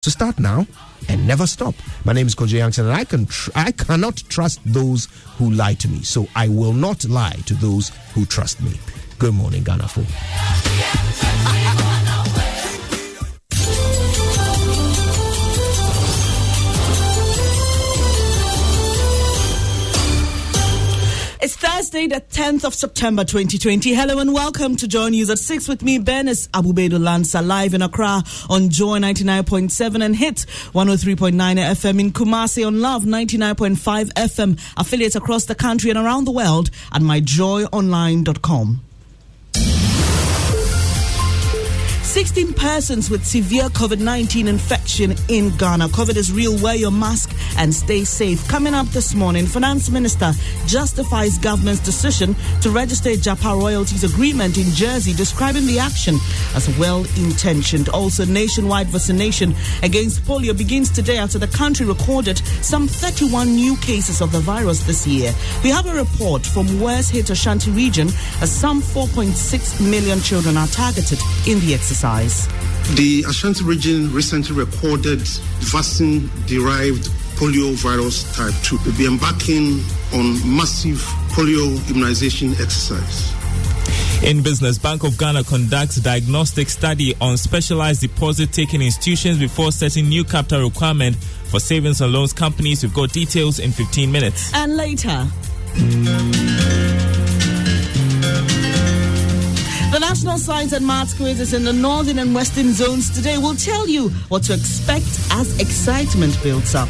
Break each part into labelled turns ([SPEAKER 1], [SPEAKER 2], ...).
[SPEAKER 1] So start now and never stop. My name is Koji Youngson, and I cannot trust those who lie to me. So I will not lie to those who trust me. Good morning, Ghana folk.
[SPEAKER 2] It's Thursday, the 10th of September 2020. Hello and welcome to Joy News at 6 with me, Benis Abubedo Lansa, live in Accra on Joy 99.7 and Hit 103.9 FM in Kumasi, on Love 99.5 FM, affiliates across the country and around the world at myjoyonline.com. 16 persons with severe COVID-19 infection in Ghana. COVID is real. Wear your mask and stay safe. Coming up this morning, Finance Minister justifies government's decision to register a Japa royalties agreement in Jersey, describing the action as well-intentioned. Also, nationwide vaccination against polio begins today after the country recorded some 31 new cases of the virus this year. We have a report from West Hit Ashanti region as some 4.6 million children are targeted in the exercise.
[SPEAKER 3] The Ashanti region recently recorded vaccine-derived polio virus type 2. We'll be embarking on massive polio immunization exercise.
[SPEAKER 4] In business, Bank of Ghana conducts diagnostic study on specialized deposit-taking institutions before setting new capital requirement for savings and loans companies. We've got details in 15 minutes.
[SPEAKER 2] And later, the National Science and Maths quizzes in the northern and western zones today will tell you what to expect as excitement builds up.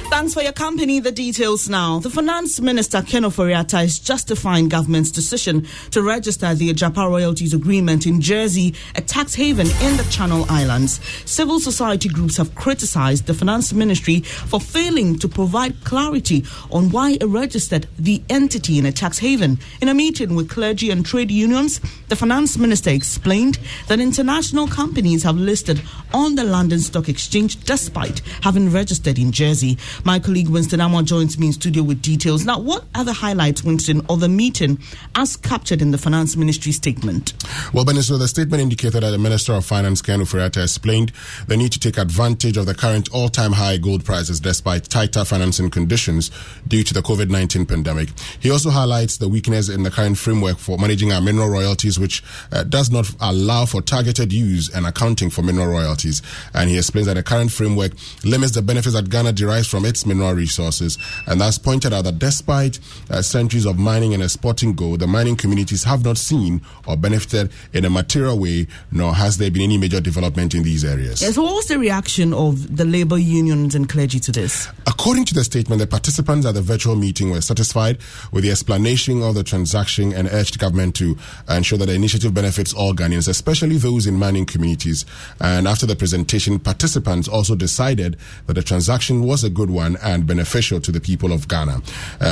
[SPEAKER 2] Thanks for your company. The details now. The Finance Minister, Ken Ofori-Atta, is justifying government's decision to register the Japa royalties agreement in Jersey, a tax haven in the Channel Islands. Civil society groups have criticized the Finance Ministry for failing to provide clarity on why it registered the entity in a tax haven. In a meeting with clergy and trade unions, the Finance Minister explained that international companies have listed on the London Stock Exchange despite having registered in Jersey. My colleague Winston Amwa joins me in studio with details. Now, what are the highlights, Winston, of the meeting as captured in the Finance Ministry statement?
[SPEAKER 5] Well, Benis, the statement indicated that the Minister of Finance, Ken Ofori-Atta, explained the need to take advantage of the current all-time high gold prices despite tighter financing conditions due to the COVID-19 pandemic. He also highlights the weakness in the current framework for managing our mineral royalties, which does not allow for targeted use and accounting for mineral royalties. And he explains that the current framework limits the benefits that Ghana derives from its mineral resources, and that's pointed out that despite centuries of mining and exporting gold, the mining communities have not seen or benefited in a material way, nor has there been any major development in these areas.
[SPEAKER 2] Yes, so what was the reaction of the labor unions and clergy to this?
[SPEAKER 5] According to the statement, the participants at the virtual meeting were satisfied with the explanation of the transaction and urged government to ensure that the initiative benefits all Ghanaians, especially those in mining communities. And after the presentation, participants also decided that the transaction was a good one and beneficial to the people of Ghana.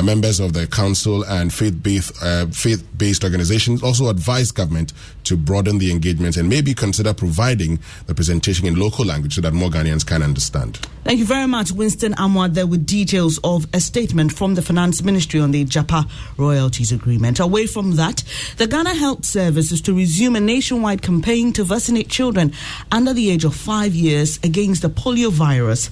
[SPEAKER 5] Members of the council and faith-based organizations also advised government to broaden the engagement and maybe consider providing the presentation in local language so that more Ghanaians can understand.
[SPEAKER 2] Thank you very much, Winston Amwa, there with details of a statement from the Finance Ministry on the Japa royalties agreement. Away from that, the Ghana Health Service is to resume a nationwide campaign to vaccinate children under the age of 5 years against the polio virus.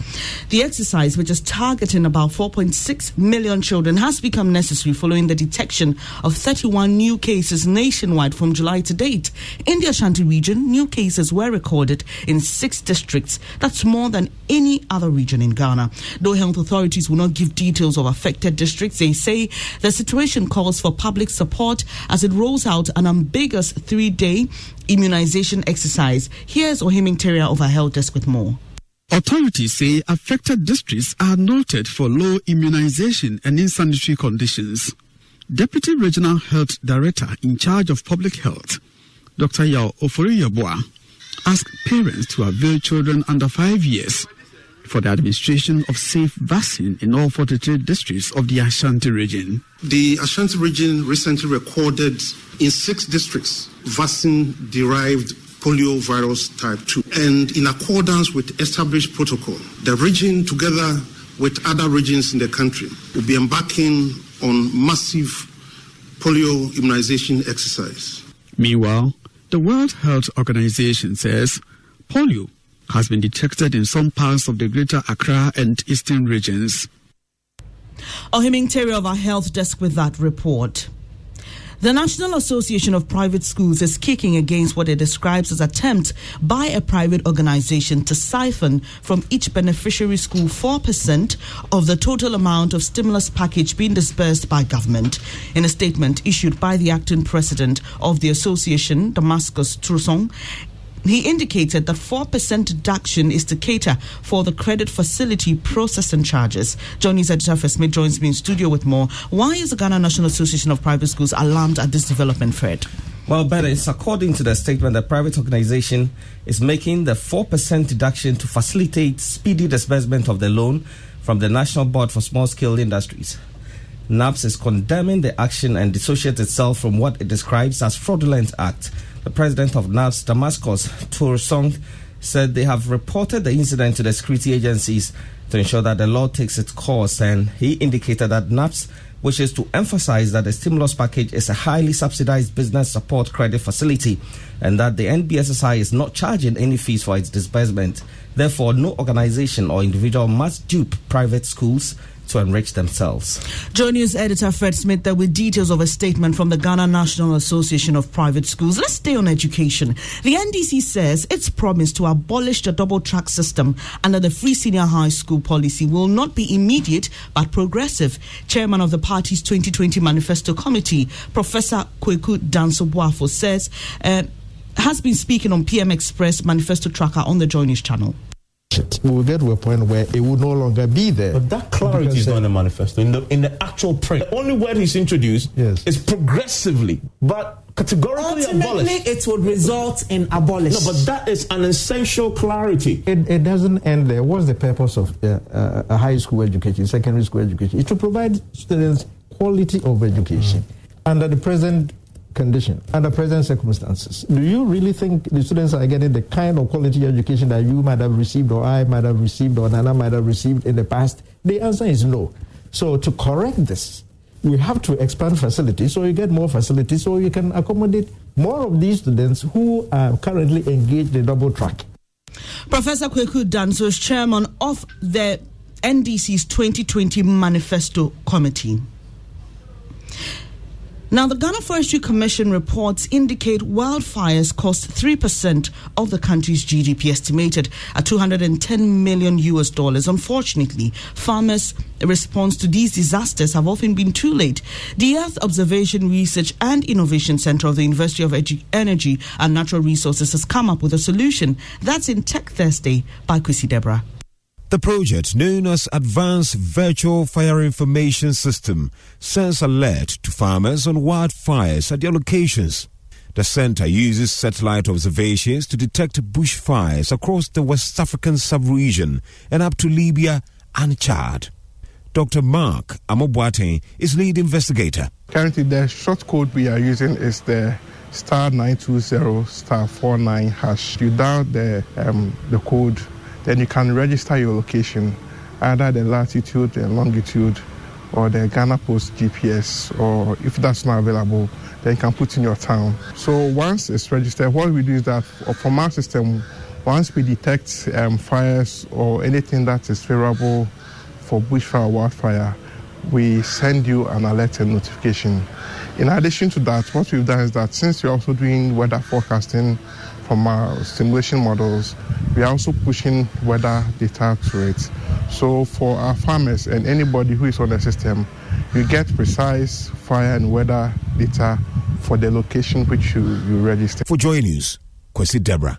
[SPEAKER 2] The exercise, which is targeting about 4.6 million children, has become necessary following the detection of 31 new cases nationwide from July to date. In the Ashanti region, new cases were recorded in 6 districts. That's more than any other region in Ghana. Though health authorities will not give details of affected districts, they say the situation calls for public support as it rolls out an ambiguous 3-day immunization exercise. Here's Ohiming Teria of our health desk with more.
[SPEAKER 6] Authorities say affected districts are noted for low immunization and insanitary conditions. Deputy Regional Health Director in charge of Public Health, Dr. Yao Ofori-Yeboah, asked parents to avail children under 5 years for the administration of safe vaccine in all 43 districts of the Ashanti region.
[SPEAKER 3] The Ashanti region recently recorded in 6 districts vaccine-derived poliovirus type 2. And in accordance with established protocol, the region, together with other regions in the country, will be embarking on massive polio immunization exercise.
[SPEAKER 6] Meanwhile, the World Health Organization says polio has been detected in some parts of the Greater Accra and Eastern regions.
[SPEAKER 2] Ohiming Terry of our health desk with that report. The National Association of Private Schools is kicking against what it describes as attempt by a private organization to siphon from each beneficiary school 4% of the total amount of stimulus package being disbursed by government. In a statement issued by the acting president of the association, Damascus Trusong, he indicated that 4% deduction is to cater for the credit facility processing charges. Johnny's editor for Smith joins me in studio with more. Why is the Ghana National Association of Private Schools alarmed at this development, Fred?
[SPEAKER 7] Well, Ben, it's according to the statement, the private organization is making the 4% deduction to facilitate speedy disbursement of the loan from the National Board for Small-Scale Industries. NABS is condemning the action and dissociates itself from what it describes as fraudulent act. The president of NABS, Damascus Trusong, said they have reported the incident to the security agencies to ensure that the law takes its course, and he indicated that NABS wishes to emphasize that the stimulus package is a highly subsidized business support credit facility and that the NBSSI is not charging any fees for its disbursement. Therefore, no organization or individual must dupe private schools to enrich themselves.
[SPEAKER 2] Join News editor Fred Smith there with details of a statement from the Ghana National Association of Private Schools. Let's stay on education. The NDC says its promise to abolish the double track system under the free senior high school policy will not be immediate but progressive. Chairman of the party's 2020 Manifesto Committee, Professor Kweku Danso-Boafo, says has been speaking on PM Express Manifesto Tracker on the Joy News channel.
[SPEAKER 8] We will get to a point where it will no longer be there.
[SPEAKER 9] But that clarity is not in the manifesto. In the actual print, the only word he's introduced is progressively, but categorically
[SPEAKER 10] ultimately
[SPEAKER 9] abolished.
[SPEAKER 10] It would result in abolition.
[SPEAKER 9] No, but that is an essential clarity.
[SPEAKER 8] It doesn't end there. What's the purpose of a high school education, secondary school education? It's to provide students quality of education under the present condition, under present circumstances. Do you really think the students are getting the kind of quality education that you might have received, or I might have received, or Nana might have received in the past? The answer is no. So to correct this, we have to expand facilities so you get more facilities so you can accommodate more of these students who are currently engaged in double track.
[SPEAKER 2] Professor Kweku Danso is chairman of the NDC's 2020 Manifesto Committee. Now, the Ghana Forestry Commission reports indicate wildfires cost 3% of the country's GDP, estimated at $210 million. Unfortunately, farmers' response to these disasters have often been too late. The Earth Observation Research and Innovation Center of the University of Energy and Natural Resources has come up with a solution. That's in Tech Thursday by Kwesi Deborah.
[SPEAKER 11] The project, known as Advanced Virtual Fire Information System, sends alert to farmers on wildfires at their locations. The center uses satellite observations to detect bushfires across the West African sub-region and up to Libya and Chad. Dr. Mark Amobuate is lead investigator.
[SPEAKER 12] Currently, the short code we are using is the *920*49#. You dial the code, then you can register your location, either the latitude and longitude or the Ghana Post GPS, or if that's not available, then you can put in your town. So once it's registered, what we do is that from our system, once we detect fires or anything that is favorable for bushfire or wildfire, we send you an alert and notification. In addition to that, what we've done is that since we're also doing weather forecasting from our simulation models, we are also pushing weather data to it. So for our farmers and anybody who is on the system, you get precise fire and weather data for the location which you register.
[SPEAKER 11] For Joy News, Kwesi Deborah.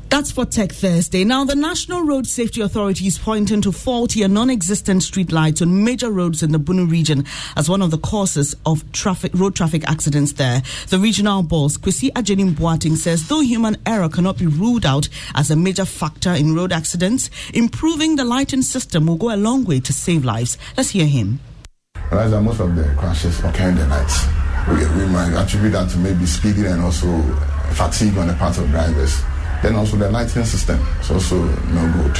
[SPEAKER 2] That's for Tech Thursday. Now, the National Road Safety Authority is pointing to faulty and non-existent street lights on major roads in the Bunu region as one of the causes of road traffic accidents there. The regional boss, Kwesi Boateng, says though human error cannot be ruled out as a major factor in road accidents, improving the lighting system will go a long way to save lives. Let's hear him.
[SPEAKER 13] Realize that most of the crashes occur in the nights. We might attribute that to maybe speeding and also fatigue on the part of drivers. Then also the lighting system is also no good.